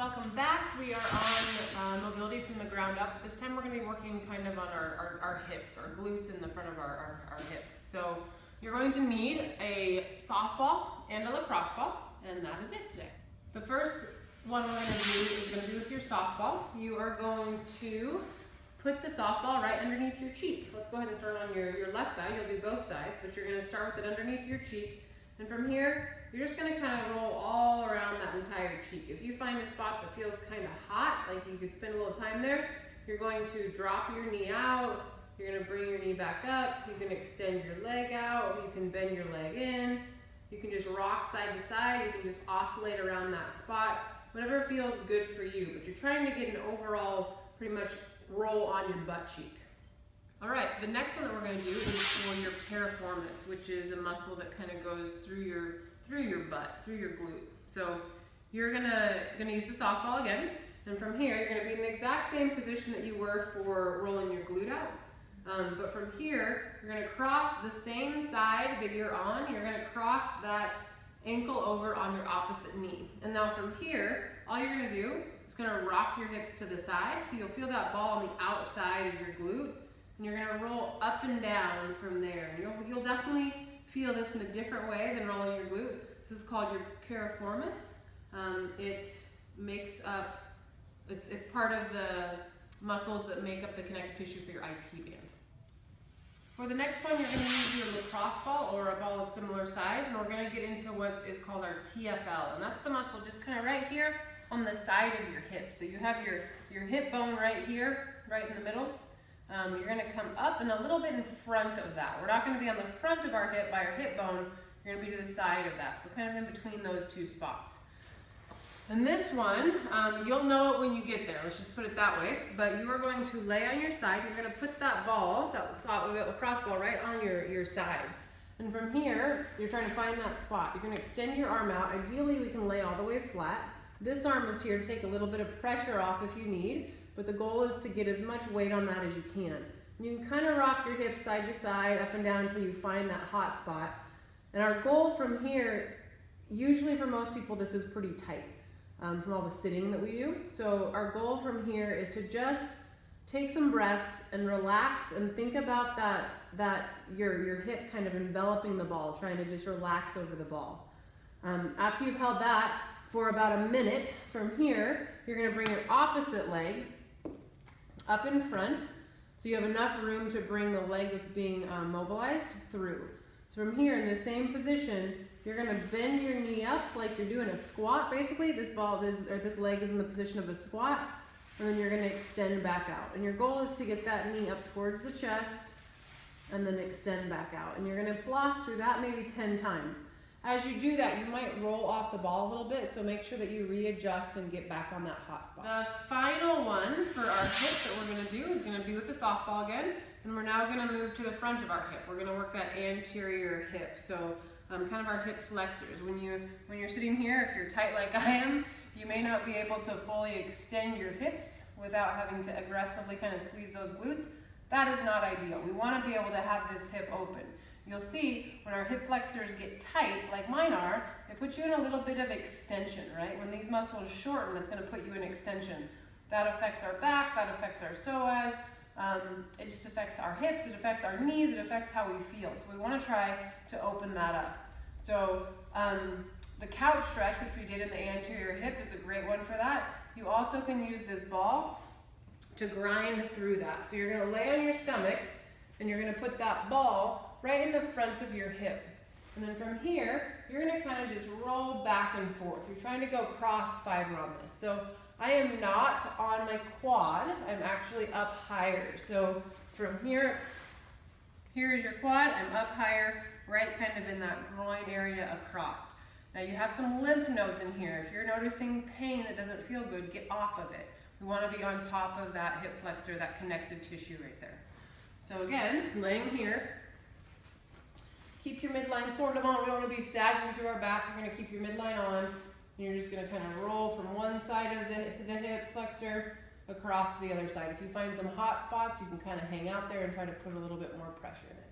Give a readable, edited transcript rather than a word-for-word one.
Welcome back. We are on mobility from the ground up. This time we're going to be working kind of on our hips, our glutes in the front of our hip. So you're going to need a softball and a lacrosse ball, and that is it today. The first one we're going to do is going to be with your softball. You are going to put the softball right underneath your cheek. Let's go ahead and start on your left side. You'll do both sides, but you're going to start with it underneath your cheek. And from here, you're just going to kind of roll all around that entire cheek. If you find a spot that feels kind of hot, like you could spend a little time there, you're going to drop your knee out. You're going to bring your knee back up. You can extend your leg out. You can bend your leg in. You can just rock side to side. You can just oscillate around that spot. Whatever feels good for you. But you're trying to get an overall pretty much roll on your butt cheek. All right, the next one that we're going to do is for your piriformis, which is a muscle that kind of goes through your butt, through your glute. So you're gonna use the softball again, and from here you're going to be in the exact same position that you were for rolling your glute out. But from here, you're going to cross the same side that you're on. You're going to cross that ankle over on your opposite knee. And now from here, all you're going to do is going to rock your hips to the side, so you'll feel that ball on the outside of your glute. And you're going to roll up and down from there. And you'll definitely feel this in a different way than rolling your glute. This is called your piriformis. It makes up, it's part of the muscles that make up the connective tissue for your IT band. For the next one, you're going to use your lacrosse ball or a ball of similar size, and we're going to get into what is called our TFL. And that's the muscle just kind of right here on the side of your hip. So you have your hip bone right here, right in the middle. You're going to come up and a little bit in front of that. We're not going to be on the front of our hip by our hip bone. You're going to be to the side of that. So kind of in between those two spots. And this one, you'll know it when you get there. Let's just put it that way. But you are going to lay on your side. You're going to put that ball, that lacrosse ball, right on your side. And from here, you're trying to find that spot. You're going to extend your arm out. Ideally, we can lay all the way flat. This arm is here to take a little bit of pressure off if you need. But the goal is to get as much weight on that as you can. And you can kind of rock your hips side to side, up and down until you find that hot spot. And our goal from here, usually for most people, this is pretty tight from all the sitting that we do. So our goal from here is to just take some breaths and relax and think about your hip kind of enveloping the ball, trying to just relax over the ball. After you've held that for about a minute, from here, you're going to bring your opposite leg up in front, so you have enough room to bring the leg that's being mobilized through. So from here, in the same position, you're going to bend your knee up like you're doing a squat. Basically, this leg is in the position of a squat, and then you're going to extend back out. And your goal is to get that knee up towards the chest, and then extend back out. And you're going to floss through that maybe 10 times. As you do that, you might roll off the ball a little bit, so make sure that you readjust and get back on that hot spot. The final one for our hip that we're going to do is going to be with the softball again, and we're now going to move to the front of our hip. We're going to work that anterior hip, so kind of our hip flexors. When you're sitting here, if you're tight like I am, you may not be able to fully extend your hips without having to aggressively kind of squeeze those glutes. That is not ideal. We want to be able to have this hip open. You'll see when our hip flexors get tight, like mine are, it puts you in a little bit of extension, right? When these muscles shorten, it's going to put you in extension. That affects our back, that affects our psoas, it just affects our hips, it affects our knees, it affects how we feel. So we want to try to open that up. So the couch stretch, which we did in the anterior hip, is a great one for that. You also can use this ball to grind through that. So you're going to lay on your stomach, and you're going to put that ball right in the front of your hip. And then from here, you're going to kind of just roll back and forth. You're trying to go cross-fiber on this. So I am not on my quad. I'm actually up higher. So from here, here's your quad. I'm up higher, right kind of in that groin area across. Now you have some lymph nodes in here. If you're noticing pain that doesn't feel good, get off of it. We want to be on top of that hip flexor, that connective tissue right there. So again, laying here. Keep your midline sort of on. We don't want to be sagging through our back. You're going to keep your midline on. And you're just going to kind of roll from one side of the hip flexor across to the other side. If you find some hot spots, you can kind of hang out there and try to put a little bit more pressure in it.